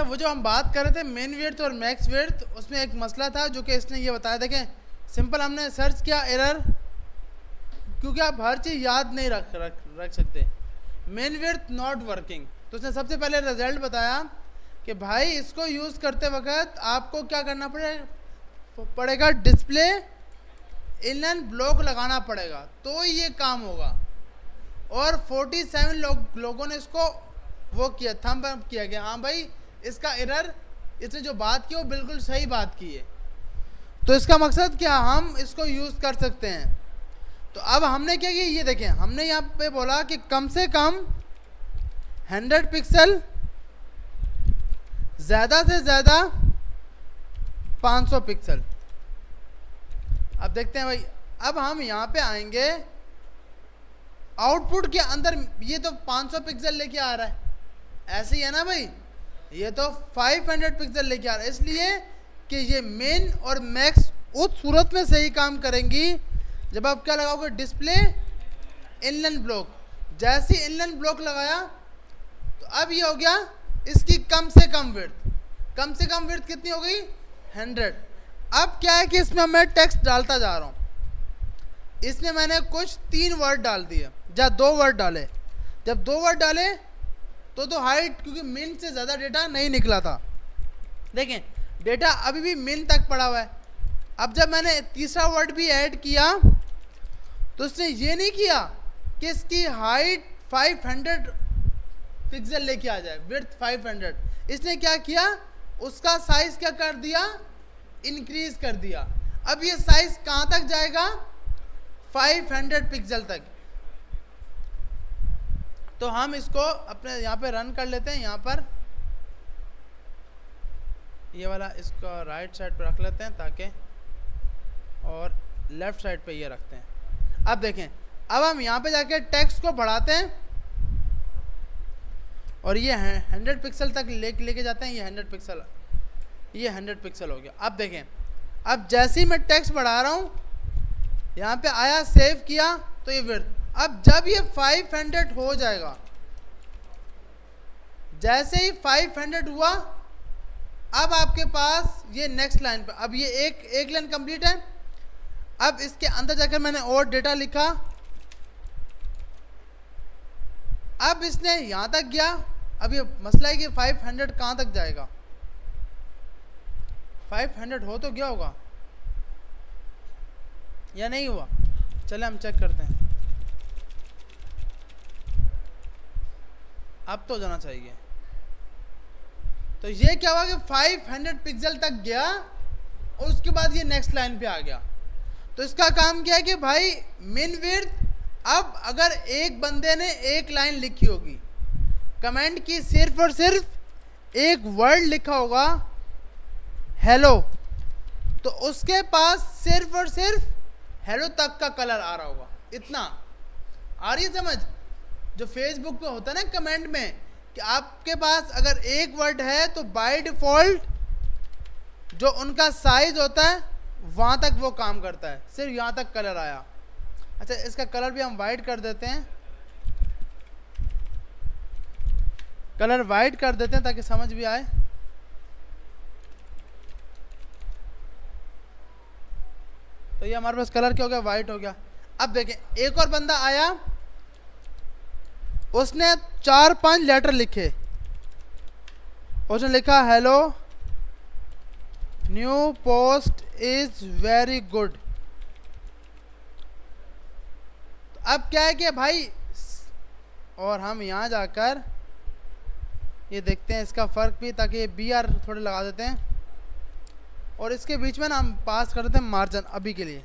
वो जो हम बात कर रहे थे मेन विड्थ और मैक्स विड्थ, उसमें एक मसला था जो कि इसने ये बताया। देखें सिंपल हमने सर्च किया एरर, क्योंकि आप हर चीज़ याद नहीं रख सकते। मेन विड्थ नॉट वर्किंग, तो उसने सबसे पहले रिजल्ट बताया कि भाई इसको यूज़ करते वक्त आपको क्या करना पड़ेगा, डिस्प्ले इनलाइन ब्लॉक लगाना पड़ेगा, तो ये काम होगा। और 47 लोगों ने इसको वो किया, थंब अप किया गया, हाँ भाई इसका एरर, इसने जो बात की वो बिल्कुल सही बात की है। तो इसका मकसद क्या, हम इसको यूज़ कर सकते हैं। तो अब हमने क्या किया, ये देखें हमने यहाँ पे बोला कि कम से कम 100 पिक्सल, ज़्यादा से ज़्यादा 500 पिक्सल। अब देखते हैं भाई, अब हम यहाँ पे आएंगे, आउटपुट के अंदर ये तो 500 पिक्सल लेके आ रहा है, ऐसे ही है ना भाई, ये तो 500 पिक्सल लेके आ रहा है, इसलिए कि ये मेन और मैक्स उस सूरत में सही काम करेंगी जब आप क्या लगाओगे, डिस्प्ले इनलाइन ब्लॉक। जैसे ही इनलाइन ब्लॉक लगाया तो अब ये हो गया इसकी कम से कम विड्थ। कम से कम विड्थ कितनी हो गई, 100। अब क्या है कि इसमें मैं टेक्स्ट डालता जा रहा हूँ। इसमें मैंने कुछ 3 वर्ड डाल दिए, या 2 वर्ड डाले। जब 2 वर्ड डाले तो हाइट, क्योंकि मिन से ज़्यादा डेटा नहीं निकला था। देखें डेटा अभी भी मिन तक पड़ा हुआ है। अब जब मैंने तीसरा वर्ड भी ऐड किया तो उसने ये नहीं किया कि इसकी हाइट 500 पिक्सल लेके आ जाए, विड्थ 500। इसने क्या किया, उसका साइज क्या कर दिया, इंक्रीज कर दिया। अब ये साइज कहाँ तक जाएगा, 500 पिक्सल तक। तो हम इसको अपने यहाँ पे रन कर लेते हैं। यहाँ पर ये वाला इसको राइट साइड पे रख लेते हैं ताकि, और लेफ्ट साइड पे ये रखते हैं। अब देखें, अब हम यहाँ पे जाके टेक्स्ट को बढ़ाते हैं और ये 100 पिक्सल तक लेके जाते हैं। ये 100 पिक्सल, ये 100 पिक्सल हो गया। अब देखें, अब जैसे ही मैं टेक्स्ट बढ़ा रहा हूँ, यहाँ पे आया, सेव किया, तो ये विड्थ। अब जब ये 500 हो जाएगा, जैसे ही 500 हुआ, अब आपके पास ये नेक्स्ट लाइन पे, अब ये एक लाइन कंप्लीट है। अब इसके अंदर जाकर मैंने और डेटा लिखा। अब इसने यहां तक गया। अब ये मसला है कि 500 कहां तक जाएगा, 500 हो तो गया होगा या नहीं हुआ, चले हम चेक करते हैं। अब तो जाना चाहिए। तो ये क्या हुआ कि 500 पिक्सल तक गया और उसके बाद ये नेक्स्ट लाइन पे आ गया। तो इसका काम क्या है कि भाई मिन विड्थ, अब अगर एक बंदे ने एक लाइन लिखी होगी, कमेंट की सिर्फ और सिर्फ एक वर्ड लिखा होगा हेलो, तो उसके पास सिर्फ और सिर्फ हेलो तक का कलर आ रहा होगा। इतना आ रही है समझ? जो फेसबुक पे होता है ना कमेंट में कि आपके पास अगर एक वर्ड है तो बाय डिफॉल्ट जो उनका साइज होता है वहां तक वो काम करता है, सिर्फ यहां तक कलर आया। अच्छा, इसका कलर भी हम वाइट कर देते हैं, कलर वाइट कर देते हैं ताकि समझ भी आए। तो ये हमारे पास कलर क्या हो गया, वाइट हो गया। अब देखें, एक और बंदा आया, उसने 4-5 लेटर लिखे। उसने लिखा hello, new post is very good. अब क्या है कि भाई, और हम यहां जाकर ये देखते हैं इसका फ़र्क भी, ताकि ये BR थोड़े लगा देते हैं और इसके बीच में ना हम पास कर देते हैं मार्जिन अभी के लिए।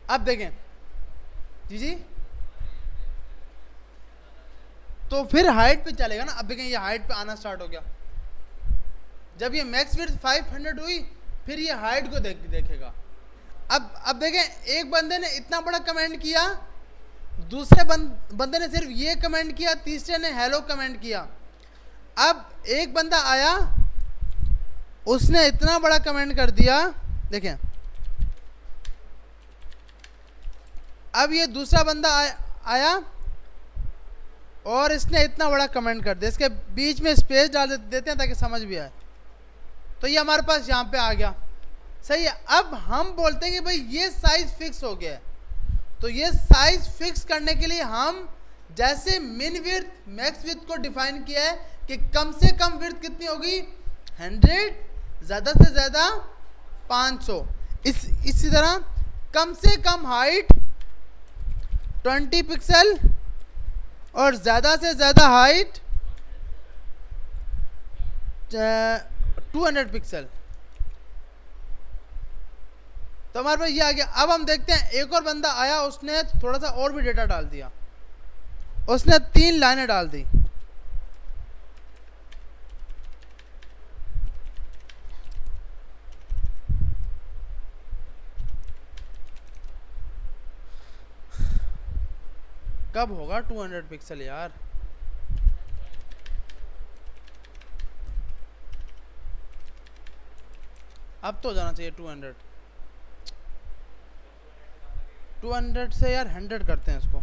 अब देखें जी, तो फिर हाइट पे चलेगा ना। अब देखें ये हाइट पे आना स्टार्ट हो गया। जब ये मैक्स विड्थ 500 हुई, फिर ये हाइट को देखेगा। अब देखें, एक बंदे ने इतना बड़ा कमेंट किया, दूसरे बंदे ने सिर्फ ये कमेंट किया, तीसरे ने हेलो कमेंट किया। अब एक बंदा आया, उसने इतना बड़ा कमेंट कर दिया, देखें। अब ये दूसरा बंदा आया और इसने इतना बड़ा कमेंट कर दिया, इसके बीच में स्पेस डाल देते हैं ताकि समझ भी आए। तो ये हमारे पास यहाँ पे आ गया, सही है। अब हम बोलते हैं कि भाई ये साइज फिक्स हो गया है, तो ये साइज फिक्स करने के लिए हम जैसे मिन विड्थ मैक्स विड्थ को डिफाइन किया है कि कम से कम विड्थ कितनी होगी 100, ज़्यादा से ज़्यादा 500। इसी तरह कम से कम हाइट 20 पिक्सल और ज़्यादा से ज़्यादा हाइट 200 पिक्सल। तो हमारे पास ये आ गया। अब हम देखते हैं, एक और बंदा आया, उसने थोड़ा सा और भी डेटा डाल दिया, उसने 3 लाइनें डाल दी। कब होगा 200 पिक्सल यार? अब तो जाना चाहिए 200 से यार 100 करते हैं इसको।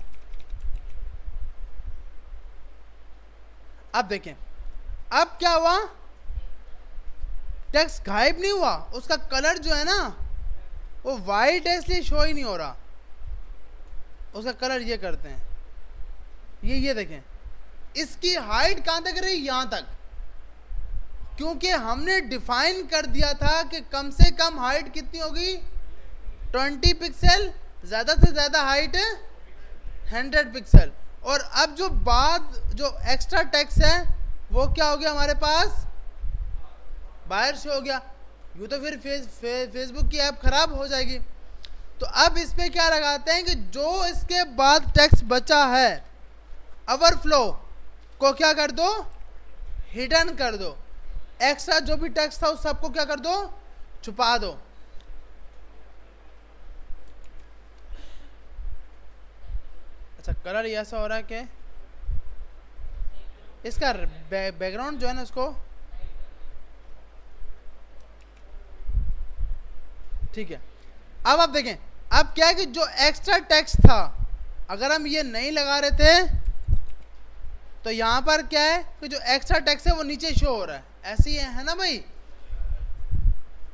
अब देखें, अब क्या हुआ, टेक्स्ट गायब नहीं हुआ, उसका कलर जो है ना वो वाइट है, इसलिए शो ही नहीं हो रहा। उसका कलर ये करते हैं, ये देखें, इसकी हाइट कहां तक रही, यहां तक, क्योंकि हमने डिफाइन कर दिया था कि कम से कम हाइट कितनी होगी 20 पिक्सल, ज़्यादा से ज़्यादा हाइट 100 पिक्सल। और अब जो एक्स्ट्रा टेक्स्ट है वो क्या हो गया हमारे पास, बाहर से हो गया। यूँ तो फिर फेसबुक की ऐप ख़राब हो जाएगी। तो अब इस पर क्या लगाते हैं कि जो इसके बाद टेक्स्ट बचा है ओवरफ्लो को क्या कर दो, हिडन कर दो। एक्स्ट्रा जो भी टेक्स्ट था उस सबको क्या कर दो, छुपा दो। अच्छा, कलर ये ऐसा हो रहा है कि इसका बैकग्राउंड जो है ना उसको, ठीक है। अब आप देखें, अब क्या है कि जो एक्स्ट्रा टेक्स्ट था, अगर हम ये नहीं लगा रहे थे तो यहाँ पर क्या है कि जो एक्स्ट्रा टेक्स्ट है वो नीचे शो हो रहा है, ऐसे ही है ना भाई।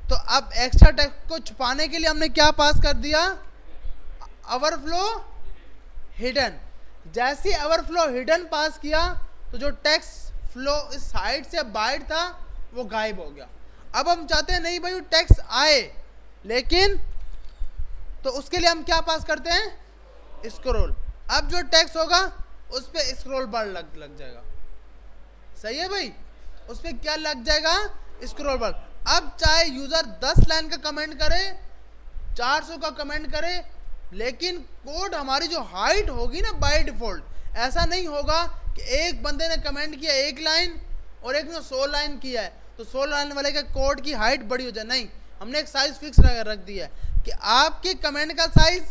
तो अब एक्स्ट्रा टेक्स्ट को छुपाने के लिए हमने क्या पास कर दिया, ओवरफ्लो हिडन। जैसे ओवरफ्लो हिडन पास किया तो जो टेक्स्ट फ्लो इस साइड से बाहर था वो गायब हो गया। अब हम चाहते हैं नहीं भाई वो टेक्स्ट आए, लेकिन तो उसके लिए हम क्या पास करते हैं, स्क्रॉल। अब जो टेक्स्ट होगा उस पर स्क्रॉल बार लग जाएगा, सही है भाई, उस पर क्या लग जाएगा, स्क्रॉल बार। अब चाहे यूजर 10 लाइन का कमेंट करे, 400 का कमेंट करे, लेकिन कोड हमारी जो हाइट होगी ना बाय डिफॉल्ट, ऐसा नहीं होगा कि एक बंदे ने कमेंट किया 1 लाइन और एक ने 100 लाइन किया है तो 100 लाइन वाले का कोड की हाइट बड़ी हो जाए। नहीं, हमने एक साइज फिक्स रख दिया है कि आपके कमेंट का साइज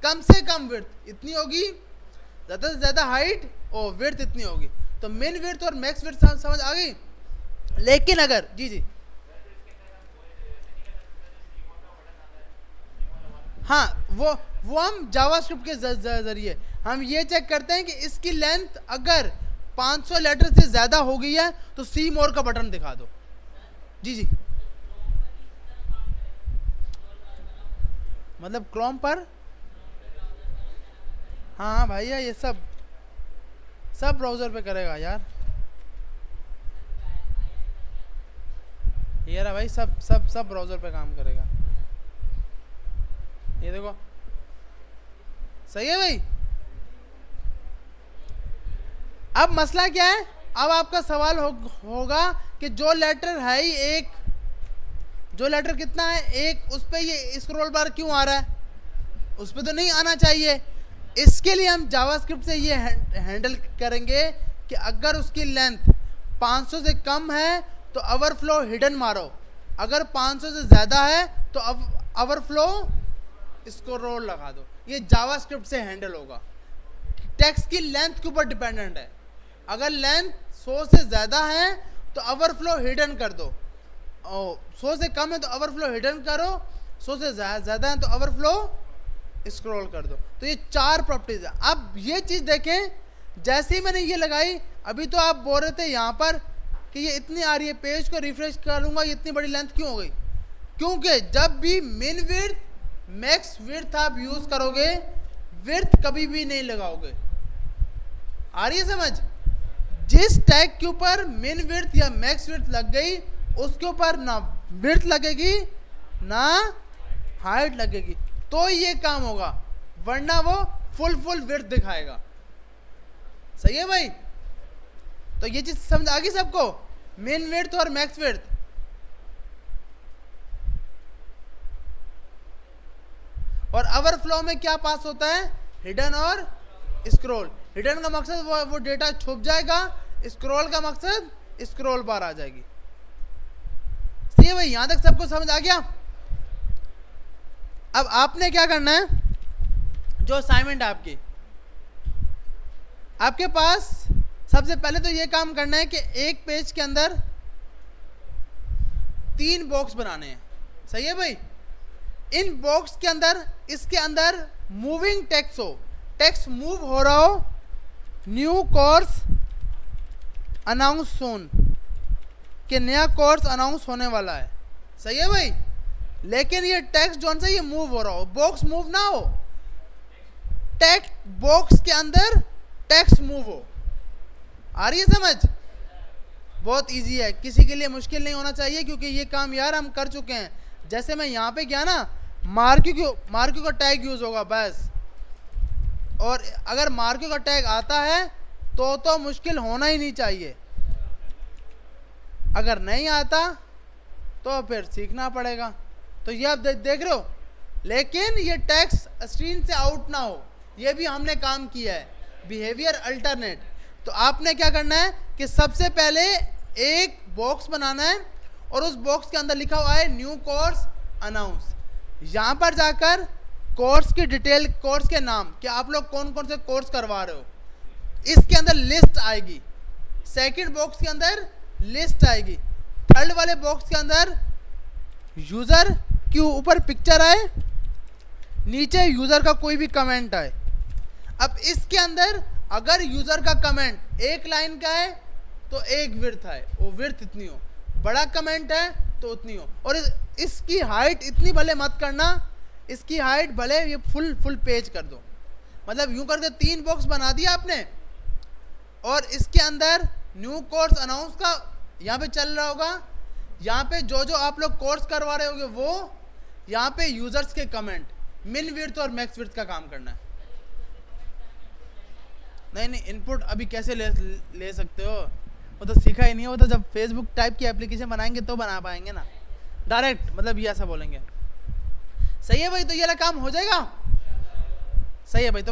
कम से कम विड्थ इतनी होगी, ज़्यादा से ज़्यादा हाइट और विड्थ इतनी होगी। तो मिन विड्थ और मैक्स विड्थ समझ आ गई। लेकिन अगर जी हाँ, वो हम जावास्क्रिप्ट के जरिए हम ये चेक करते हैं कि इसकी लेंथ अगर 500 लेटर से ज़्यादा हो गई है तो सी मोर का बटन दिखा दो। जी मतलब क्रोम पर, हाँ भैया ये सब ब्राउज़र पे करेगा यार, ये रहा भाई, सब ब्राउज़र पे काम करेगा। ये देखो, सही है भाई। अब मसला क्या है, अब आपका सवाल होगा कि जो लेटर है ही एक, जो लेटर कितना है एक, उस पर ये स्क्रॉल बार क्यों आ रहा है, उस पर तो नहीं आना चाहिए। इसके लिए हम जावास्क्रिप्ट से ये हैंडल करेंगे कि अगर उसकी लेंथ 500 से कम है तो ओवरफ्लो हिडन मारो, अगर 500 से ज़्यादा है तो ओवरफ्लो स्क्रॉल लगा दो। ये जावास्क्रिप्ट से हैंडल होगा। टेक्स्ट की लेंथ के ऊपर डिपेंडेंट है, अगर लेंथ 100 से ज़्यादा है तो ओवरफ्लो हिडन कर दो 100 से कम है तो ओवरफ्लो हिडन करो, 100 से ज़्यादा है तो ओवरफ्लो स्क्रॉल कर दो। तो ये 4 प्रॉपर्टीज है। अब ये चीज़ देखें, जैसे ही मैंने ये लगाई, अभी तो आप बोल रहे थे यहाँ पर कि ये इतनी आ रही है, पेज को रिफ्रेश करूँगा ये इतनी बड़ी लेंथ क्यों हो गई? क्योंकि जब भी मिन विड्थ मैक्स विड्थ आप यूज़ करोगे, विड्थ कभी भी नहीं लगाओगे। आ रही है समझ? जिस टैग के ऊपर मिन विड्थ या मैक्स विड्थ लग गई, उसके ऊपर ना विड्थ लगेगी ना हाइट लगेगी, तो ये काम होगा, वरना वो फुल विड्थ दिखाएगा। सही है भाई? तो ये चीज समझ आ गई सबको, मिन विड्थ और मैक्स विड्थ। और ओवरफ्लो में क्या पास होता है? हिडन और स्क्रॉल। हिडन का मकसद वो डेटा छुप जाएगा, स्क्रॉल का मकसद स्क्रॉल बार आ जाएगी। सही है भाई? यहां तक सबको समझ आ गया? अब आपने क्या करना है, जो असाइनमेंट आपके पास सबसे पहले तो ये काम करना है कि एक पेज के अंदर 3 बॉक्स बनाने हैं। सही है भाई? इन बॉक्स के अंदर, इसके अंदर मूविंग टेक्स्ट हो, टेक्स्ट मूव हो रहा हो, न्यू कोर्स अनाउंस सोन, कि नया कोर्स अनाउंस होने वाला है। सही है भाई? लेकिन ये टेक्स्ट जो है ये मूव हो रहा हो, बॉक्स मूव ना हो, टेक्स्ट बॉक्स के अंदर टेक्स्ट मूव हो। आ रही है समझ? बहुत इजी है, किसी के लिए मुश्किल नहीं होना चाहिए, क्योंकि ये काम यार हम कर चुके हैं। जैसे मैं यहाँ पे गया ना, मार्क्यू का टैग यूज होगा बस, और अगर मार्क्यू का टैग आता है तो मुश्किल होना ही नहीं चाहिए। अगर नहीं आता तो फिर सीखना पड़ेगा। तो ये आप देख रहे हो, लेकिन ये टेक्स्ट स्क्रीन से आउट ना हो, ये भी हमने काम किया है, बिहेवियर अल्टरनेट। तो आपने क्या करना है कि सबसे पहले एक बॉक्स बनाना है, और उस बॉक्स के अंदर लिखा हुआ है न्यू कोर्स अनाउंस। यहाँ पर जाकर कोर्स की डिटेल, कोर्स के नाम, कि आप लोग कौन कौन से कोर्स करवा रहे हो, इसके अंदर लिस्ट आएगी। सेकंड बॉक्स के अंदर लिस्ट आएगी। थर्ड वाले बॉक्स के अंदर यूज़र के ऊपर पिक्चर आए, नीचे यूज़र का कोई भी कमेंट आए। अब इसके अंदर अगर यूज़र का कमेंट 1 लाइन का है तो 1 विड्थ है, वो विड्थ इतनी हो, बड़ा कमेंट है तो उतनी हो। और इसकी हाइट इतनी भले मत करना, इसकी हाइट भले ये फुल पेज कर दो। मतलब यूं करके 3 बॉक्स बना दिया आपने, और इसके अंदर न्यू कोर्स अनाउंस का यहाँ पे चल रहा होगा, यहाँ पे जो आप लोग कोर्स करवा रहे होगे वो, यहाँ पे यूजर्स के कमेंट, मिन विड्थ और मैक्स विड्थ का काम करना है। नहीं, इनपुट अभी कैसे ले सकते हो, वो तो सीखा ही नहीं है। वो तो जब फेसबुक टाइप की एप्लीकेशन बनाएंगे तो बना पाएंगे ना, डायरेक्ट मतलब ये ऐसा बोलेंगे। सही है भाई? तो ये वाला काम हो जाएगा। सही है भाई। तो